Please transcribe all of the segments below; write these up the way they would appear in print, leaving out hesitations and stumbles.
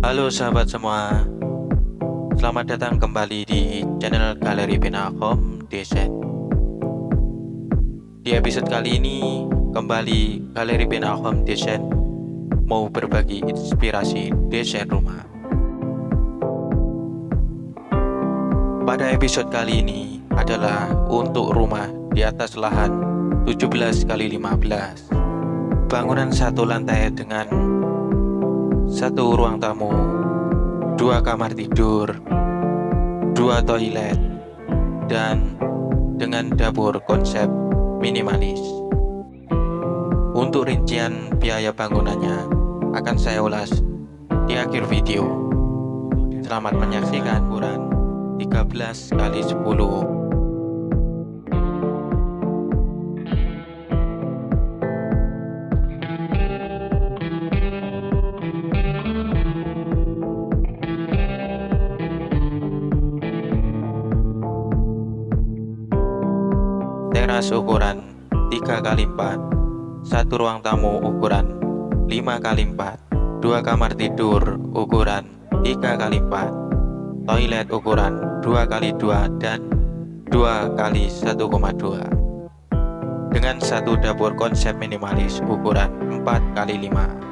Halo sahabat semua, selamat datang kembali di channel Galeri Pena Home Design. Di episode kali ini, kembali Galeri Pena Home Design mau berbagi inspirasi desain rumah. Pada episode kali ini adalah untuk rumah di atas lahan 17 x 15. Bangunan satu lantai dengan satu ruang tamu, 2 kamar tidur, 2 toilet, dan dengan dapur konsep minimalis. Untuk rincian biaya bangunannya akan saya ulas di akhir video. Selamat menyaksikan. Ukuran 13 x 10. Teras ukuran 3 x 4, satu ruang tamu ukuran 5 x 4, 2 kamar tidur ukuran 3 x 4, toilet ukuran 2 x 2 dan 2 x 1,2, dengan satu dapur konsep minimalis ukuran 4 x 5.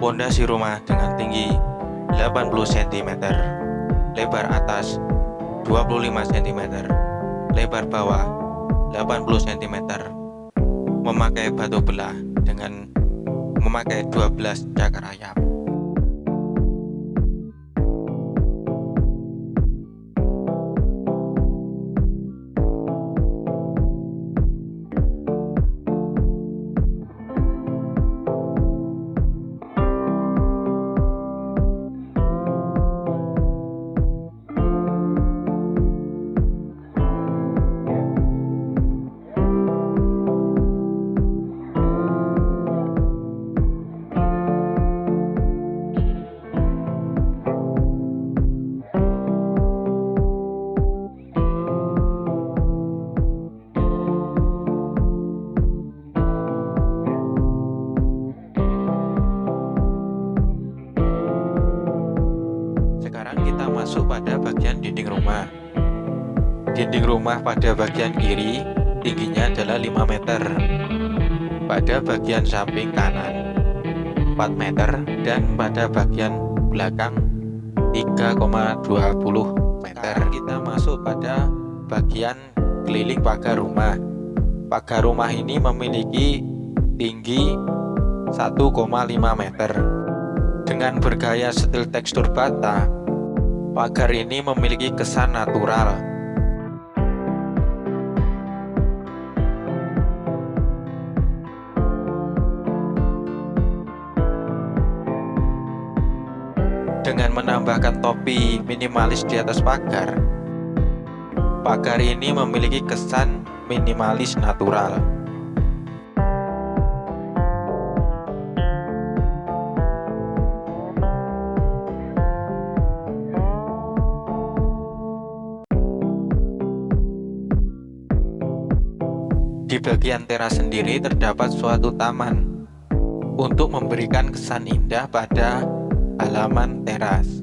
Pondasi rumah dengan tinggi 80 cm, lebar atas 25 cm, lebar bawah 80 cm, memakai batu belah dengan memakai 12 cakar ayam. Sekarang kita masuk pada bagian dinding rumah. Dinding rumah pada bagian kiri tingginya adalah 5 meter, pada bagian samping kanan 4 meter, dan pada bagian belakang 3,20 meter. Kita masuk pada bagian keliling pagar rumah. Pagar rumah ini memiliki tinggi 1,5 meter. Dengan bergaya stil tekstur bata, pagar ini memiliki kesan natural. Dengan menambahkan topi minimalis di atas pagar, pagar ini memiliki kesan minimalis natural. Di bagian teras sendiri terdapat suatu taman untuk memberikan kesan indah pada halaman teras.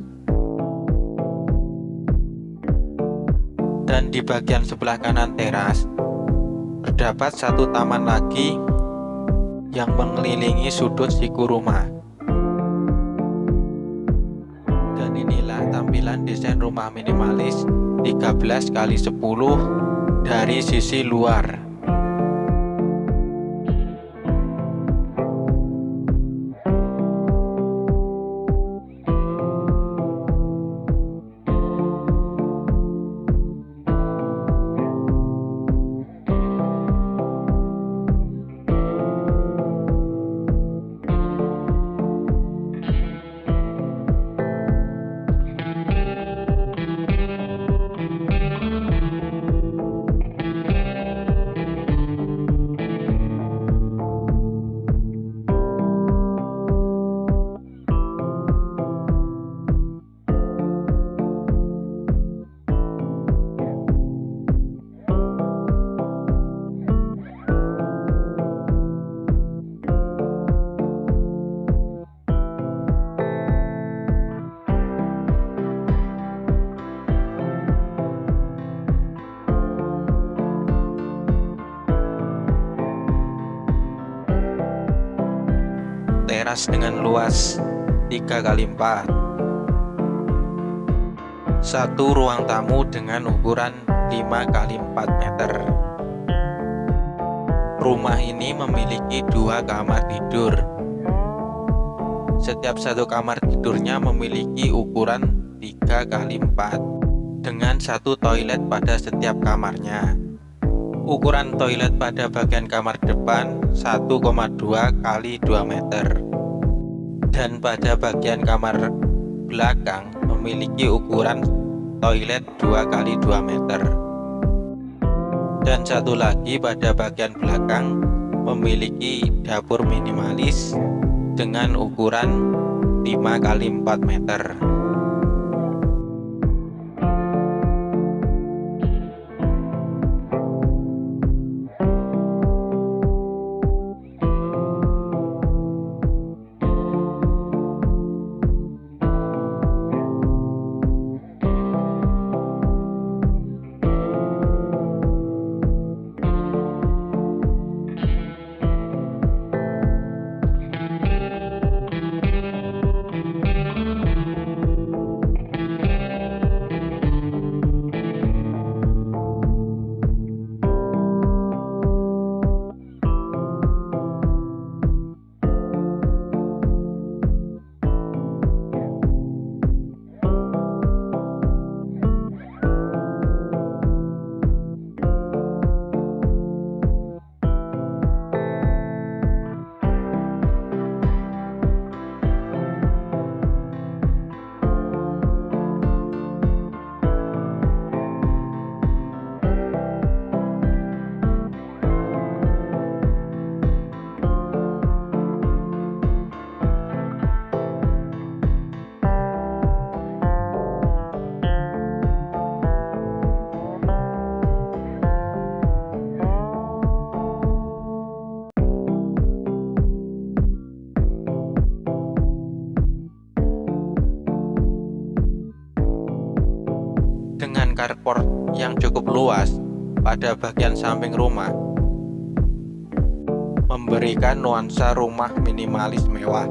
Dan di bagian sebelah kanan teras terdapat satu taman lagi yang mengelilingi sudut siku rumah. Dan inilah tampilan desain rumah minimalis 13 x 10 dari sisi luar. teras dengan luas 3x4. Satu ruang tamu dengan ukuran 5x4 meter. Rumah ini memiliki 2 kamar tidur. Setiap satu kamar tidurnya memiliki ukuran 3x4 dengan satu toilet pada setiap kamarnya. Ukuran toilet pada bagian kamar depan 1,2 x 2 meter dan pada bagian kamar belakang memiliki ukuran toilet 2 x 2 meter. Dan satu lagi pada bagian belakang memiliki dapur minimalis dengan ukuran 5x4 meter. Dengan carport yang cukup luas pada bagian samping rumah, memberikan nuansa rumah minimalis mewah.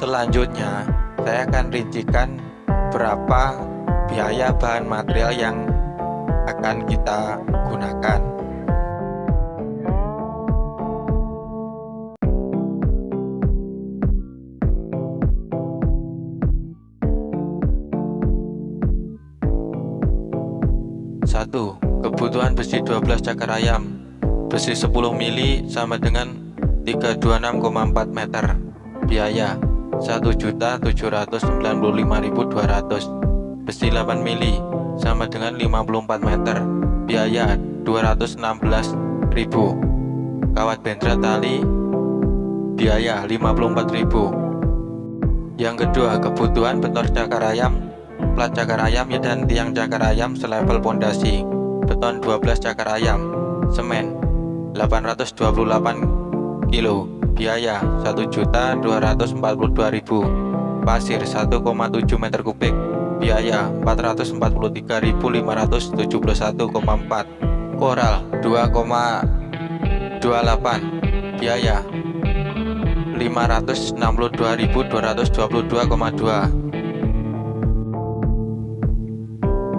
Selanjutnya, saya akan rincikan berapa biaya bahan material yang akan kita gunakan. Satu, kebutuhan besi 12 cakar ayam. Besi 10 mili sama dengan 326,4 meter. Biaya 1.795.200. Besi 8 mili sama dengan 54 meter. Biaya 216.000. Kawat bentra tali biaya 54.000. Yang kedua, kebutuhan beton cakar ayam, plat cakar ayam dan tiang cakar ayam selevel pondasi. Beton 12 cakar ayam, semen 828 kilo. Biaya 1.242.000. Pasir 1,7 meter kubik. biaya 443.571,4. Koral 2,28, biaya 562.222,2.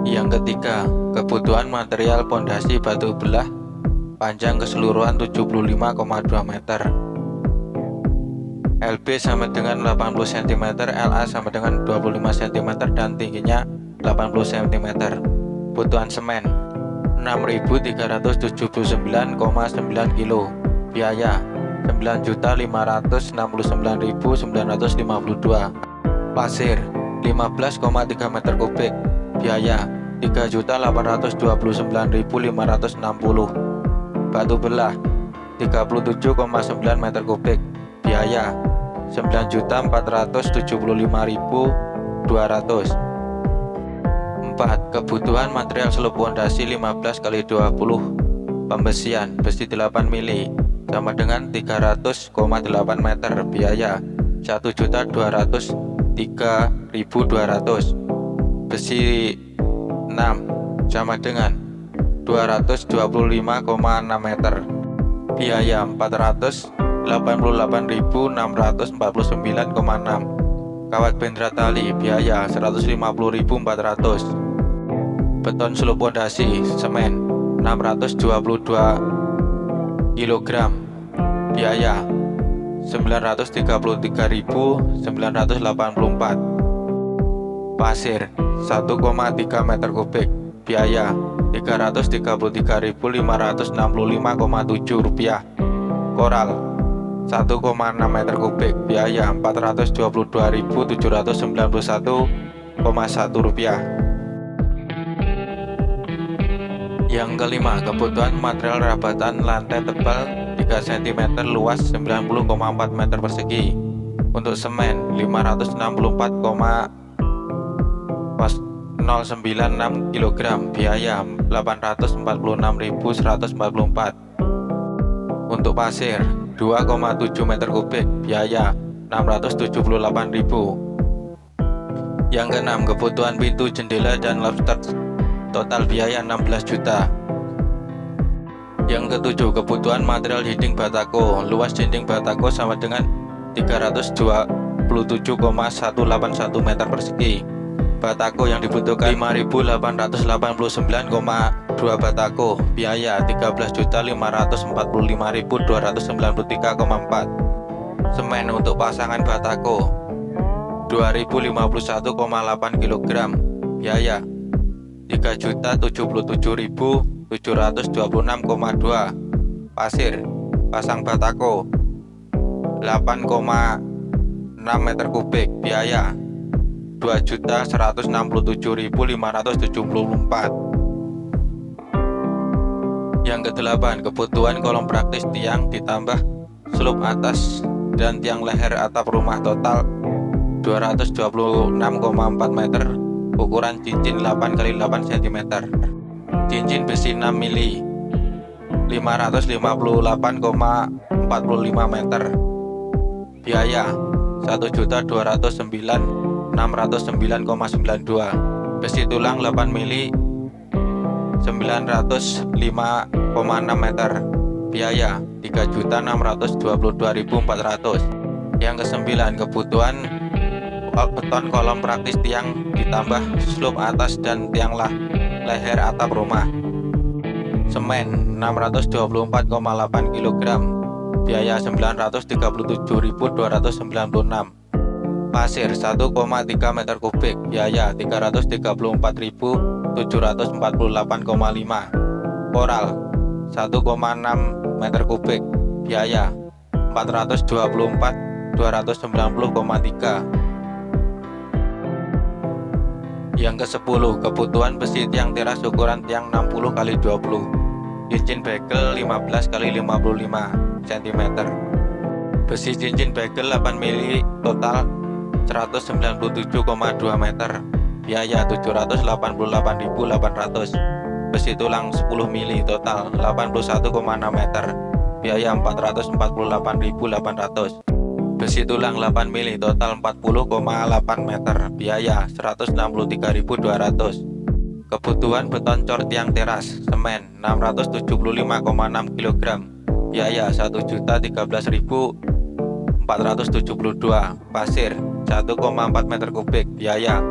Yang ketiga, kebutuhan material pondasi batu belah panjang keseluruhan 75,2 meter. LB sama dengan 80 cm, LA sama dengan 25 cm dan tingginya 80 cm. Kebutuhan semen 6.379,9 kilo, biaya 9.569.952. Pasir 15,3 meter kubik, biaya 3.829.560. Batu belah 37,9 meter kubik, biaya 9.475.200. 4. Kebutuhan material selop pondasi 15 x 20. Pembesian besi 8 mili sama dengan 300,8 meter, biaya 1.203.200. Besi 6 sama dengan 225,6 meter, biaya 488.649,6. Kawat bendera tali, biaya 150.400. Beton selop pondasi semen 622 kg, biaya 933.984. Pasir 1,3 meter kubik, biaya 333.565,7 rupiah. Koral 1,6 meter kubik, biaya 422.791,1 rupiah. Yang kelima, kebutuhan material rabatan lantai tebal 3 cm, luas 90,4 meter persegi. Untuk semen 564,096 kg, biaya 846.144. Untuk pasir 2,7 meter kubik, biaya 678.000. Yang keenam, kebutuhan pintu, jendela, dan lobster, total biaya 16 juta. Yang ketujuh, kebutuhan material dinding batako, luas dinding batako sama dengan 327,181 meter persegi. Batako yang dibutuhkan 5.889,2 batako, biaya 13.545.293,4. Semen untuk pasangan batako 2.051,8 kg, biaya 3.077.726,2. Pasir pasang batako 8,6 meter kubik, biaya 2.167.574. Yang kedelapan, kebutuhan kolom praktis tiang ditambah selop atas dan tiang leher atap rumah, total 226,4 meter. Ukuran cincin 8 x 8 cm. Cincin besi 6 mili 558,45 meter, biaya 1.209.609,92. Besi tulang 8 mili 905,6 meter, biaya 3.622.400. Yang kesembilan, kebutuhan beton kolom praktis tiang ditambah slop atas dan tiang leher atap rumah. Semen 624,8 kg, biaya 937.296. Pasir 1,3 meter kubik, biaya 334.748,5. Koral 1,6 meter kubik, biaya 424.290,3. Yang ke-10, kebutuhan besi tiang teras ukuran tiang 60 x 20, cincin bagel 15 x 55 cm. Besi cincin bagel 8 mili, total 197,2 meter, biaya 788.800. Besi tulang 10 mili, total 81,6 meter, biaya 448.800. Besi tulang 8 mili total 40,8 meter, biaya 163.200. Kebutuhan beton cor tiang teras, semen 675,6 kg, biaya 1.013.472. Pasir 1,4 meter kubik, biaya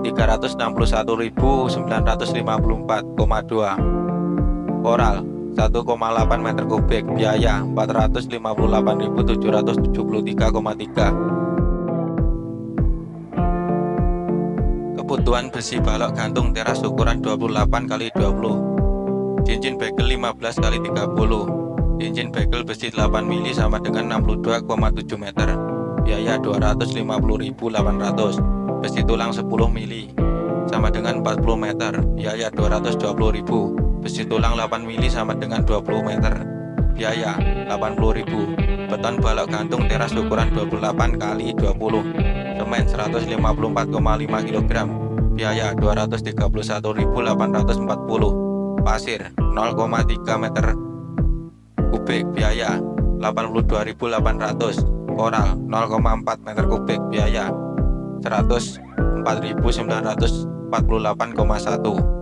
361.954,2. Koral 1,8 meter kubik, biaya 458.773,3. Kebutuhan besi balok gantung teras ukuran 28 x 20, cincin bagel 15 x 30, cincin bagel besi 8 mili sama dengan 62,7 meter, biaya 250.800. Besi tulang 10 mili sama dengan 40 meter, biaya 220.000. Besi tulang 8 mili sama dengan 20 meter, biaya 80.000. Beton balok gantung teras ukuran 28 x 20, semen 154,5 kg, biaya 231.840. Pasir 0,3 meter kubik, biaya 82.800. Koral 0,4 meter kubik, biaya 104.948,1.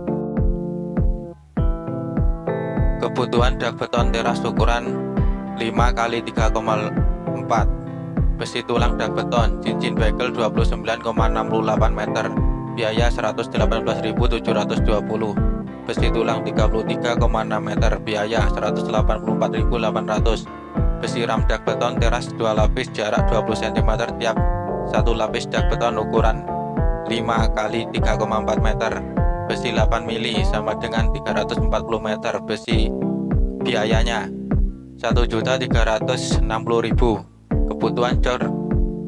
Kebutuhan dak beton teras ukuran 5 x 3,4, besi tulang dak beton, cincin bagel 29,68 meter, biaya 118.720. Besi tulang 33,6 meter, biaya 184.800. Besi ram dak beton teras 2 lapis jarak 20 cm tiap satu lapis dak beton ukuran 5 x 3,4 meter, besi 8 mili sama dengan 340 meter. Besi biayanya 1.360.000. Kebutuhan cor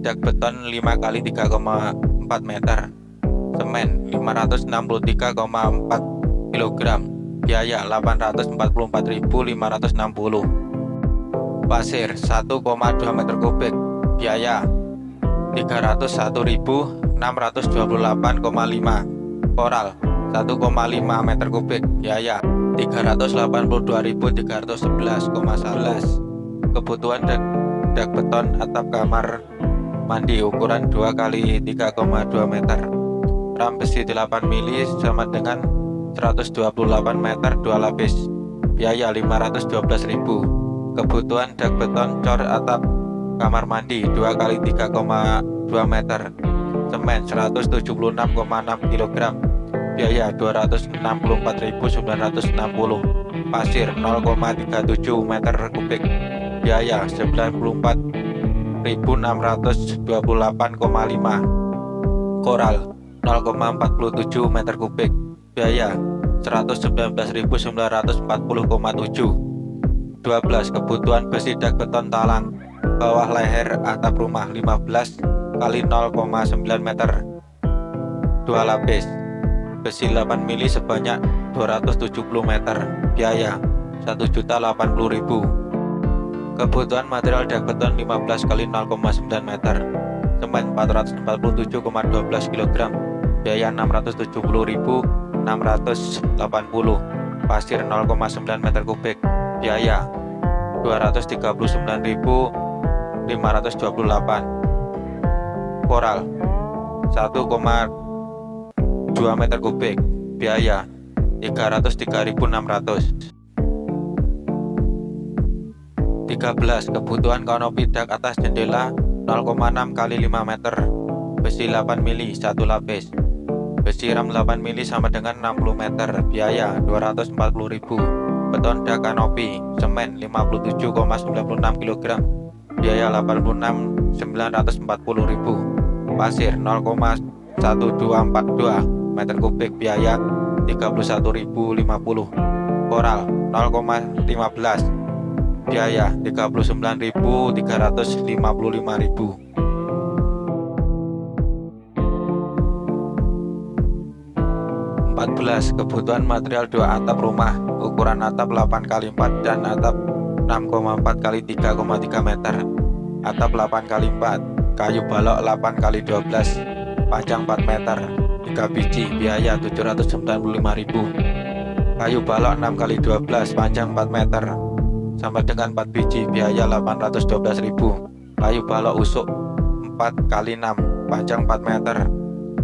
dak beton 5 x 3,4 meter, semen 563,4 kg, biaya 844.560. Pasir 1,2 meter kubik, biaya 301.628,5. Koral 1,5 meter kubik, biaya 382.311,11. Kebutuhan dak beton atap kamar mandi ukuran 2 x 3,2 meter, ram besi 8 mili sama dengan 128 meter 2 lapis, biaya 512.000. Kebutuhan dak beton cor atap kamar mandi 2 x 3,2 meter, semen 176,6 kg, biaya 264.960. Pasir 0,37 meter kubik, biaya 94.628,5. Koral 0,47 meter kubik, biaya 119.940,7. 12. Kebutuhan besi dak beton talang bawah leher atap rumah 15 x 0,9 meter 2 lapis, besi 8 mili sebanyak 270 meter, biaya 1.080.000. Kebutuhan material dak beton 15 x 0,9 meter, semen 447,12 kg, biaya 670.680. Pasir 0,9 meter kubik, biaya 239.528. Koral 1,2 meter kubik, biaya 303.600. 13. Kebutuhan kanopi dak atas jendela 0,6 x 5 meter, besi 8 mili 1 lapis, besi ram 8 mili sama dengan 60 meter, biaya 240.000. Beton dak kanopi, semen 57,96 kg, biaya 86.940.000. Pasir 0,1242 meter kubik, biaya 31.050. Koral 0,15, biaya 39.355.000. 14. Kebutuhan material 2 atap rumah ukuran atap 8 x 4 dan atap 6,4 x 3,3 meter, atap 8 x 4, kayu balok 8 x 12, panjang 4 meter, 3 biji, biaya 795.000. Kayu balok 6 x 12, panjang 4 meter sama dengan 4 biji, biaya 812.000. Kayu balok usuk 4x6 panjang 4 meter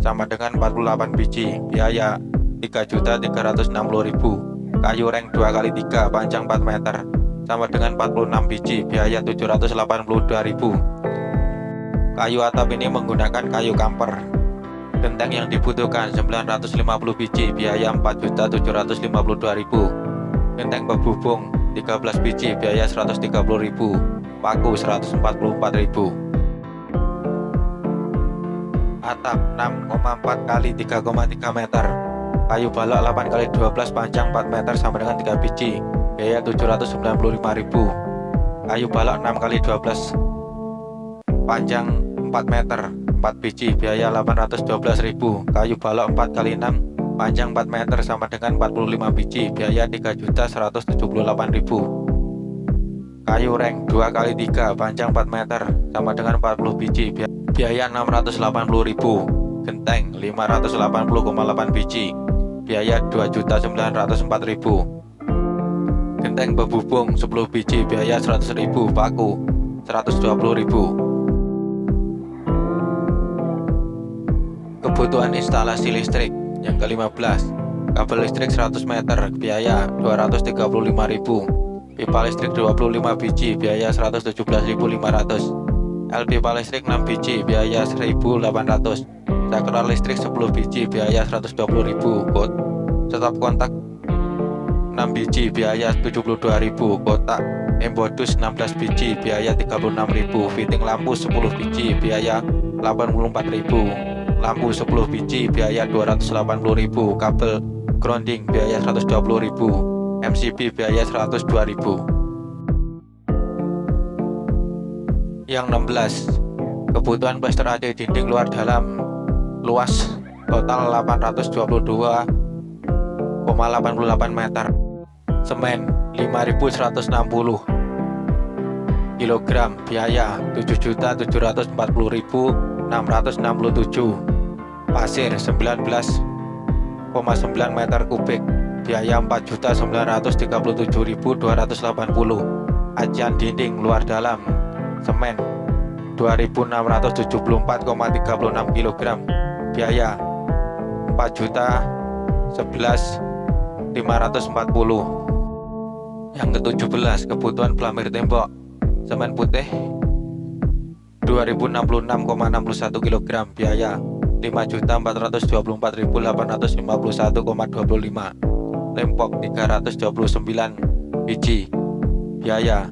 sama dengan 48 biji, biaya 3.360.000. Kayu reng 2x3 panjang 4 meter sama dengan 46 biji, biaya 782.000. Kayu atap ini menggunakan kayu kamper. Genteng yang dibutuhkan 950 biji, biaya 4.752.000. Genteng pebubung 13 biji, biaya 130.000. Paku 144.000. Atap 6,4 x 3,3 meter. Kayu balok 8 x 12 panjang 4 meter sama dengan 3 biji, biaya 795.000. Kayu balok 6 x 12 panjang 4 meter 4 biji, biaya 812.000. Kayu balok 4 x 6 panjang 4 meter sama dengan 45 biji, biaya 3.178.000. Kayu reng 2 x 3 panjang 4 meter sama dengan 40 biji, biaya 680.000. Genteng 580,8 biji, biaya 2.904.000. Genteng bebubung 10 biji, biaya 100.000. Paku 120.000. Kebutuhan instalasi listrik yang ke-15, kabel listrik 100 meter, biaya 235.000. Pipa listrik 25 biji, biaya 117.500. pipa listrik 6 biji, biaya 1.800. Saklar listrik 10 biji, biaya 120.000. Stop kontak 6 biji, biaya 72.000. Kotak embodus 16 biji, biaya 36.000. Fitting lampu 10 biji, biaya 84.000. Lampu 10 biji, biaya 280.000. Kabel grounding biaya 120.000. MCB biaya 102.000. Yang 16, kebutuhan plester AC dinding luar dalam luas total 822,88 meter. Semen 5.160 kg, biaya 7.740.667. Pasir 19,9 meter kubik, biaya 4.937.280. Acian dinding luar dalam semen 2.674,36 kg, biaya 4.011.540. Yang ke-17, kebutuhan pelamir tembok semen putih 2.066,61 kg, biaya 5.424.851,25. Lempok 329 biji, biaya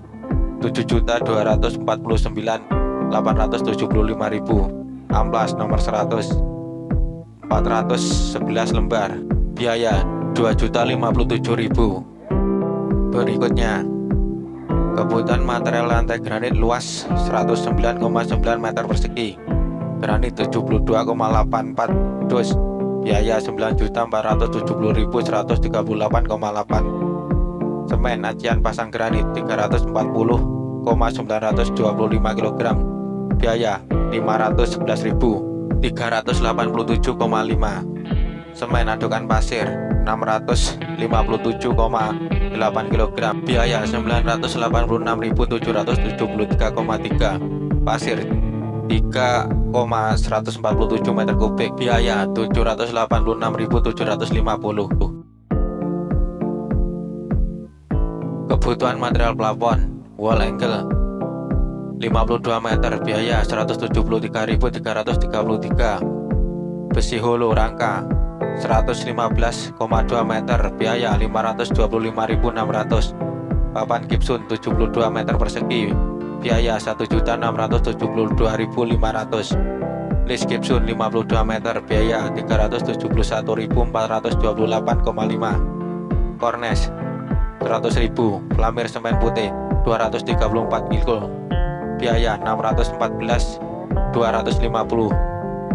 7.249.875.000. Amplas nomor 100 411 lembar, biaya 2.057.000. Berikutnya, kebutuhan material lantai granit luas 109,9 meter persegi, granit 72,84 dus, biaya 9.470.138,8. Semen acian pasang granit 340,925 kg, biaya 511.387,5. Semen adukan pasir 657,8 kg, biaya 986.773,3. Pasir 3,147 meter kubik, biaya 786.750. Kebutuhan material plafon wall angle 52 meter, biaya 173.333. Besi holo rangka 115,2 meter, biaya 525.600. Papan gipsun 72 meter persegi, biaya 1.672.500. List gipsun 52 meter, biaya 371.428,5. Kornes 100.000. Pelamir semen putih 234 kg, biaya 614.250.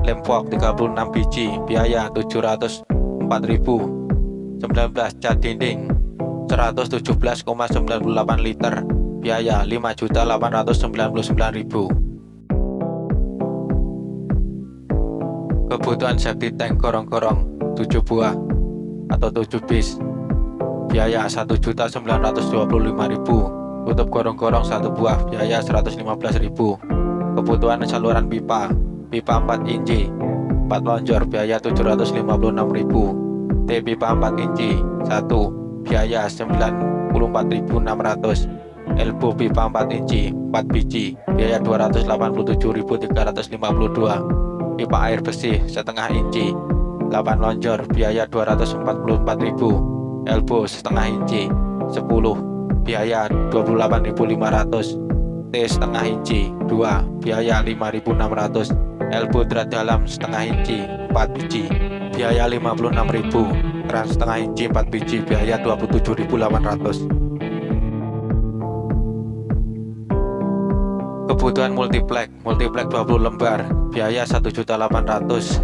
Lempok 36 biji, biaya 704.000. 19 cat dinding 117,98 liter, biaya 5.899.000. Kebutuhan safety tank gorong-gorong 7 buah atau 7 bis, biaya 1.925.000. Tutup gorong-gorong 1 buah, biaya 115.000. Kebutuhan saluran pipa 4 inci 4 lonjor biaya 756.000. T pipa 4 inci 1 biaya 94.600. Elbow pipa 4 inci 4 biji biaya 287.352. Pipa air bersih setengah inci 8 lonjor biaya 244.000. Elbow setengah inci 10 biaya 28.500. T setengah inci 2 biaya 5.600. Elbow drat dalam setengah inci 4 biji biaya 56.000. Keran setengah inci 4 biji biaya 27.800. Kebutuhan multiplek 20 lembar biaya 1.800.000.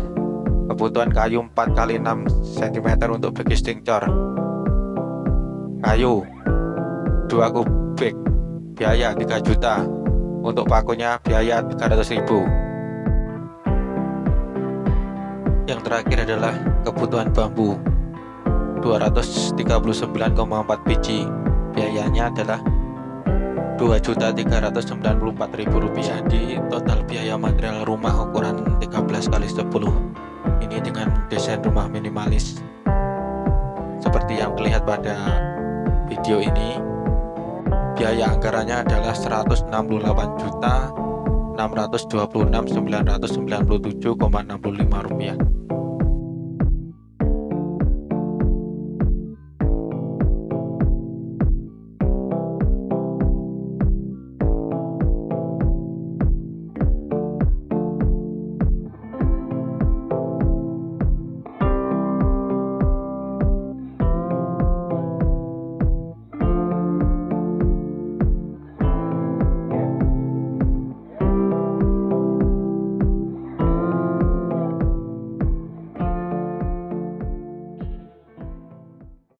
Kebutuhan kayu 4 x 6 cm untuk bagi stincor. Kayu 2 kubik biaya 3 juta. Untuk pakunya biaya 300.000. Yang terakhir adalah kebutuhan bambu 239,4 biji biayanya adalah Rp2.394.000. Di total biaya material rumah ukuran 13x10 ini dengan desain rumah minimalis seperti yang terlihat pada video ini. Biaya anggarannya adalah Rp168.626.997,65.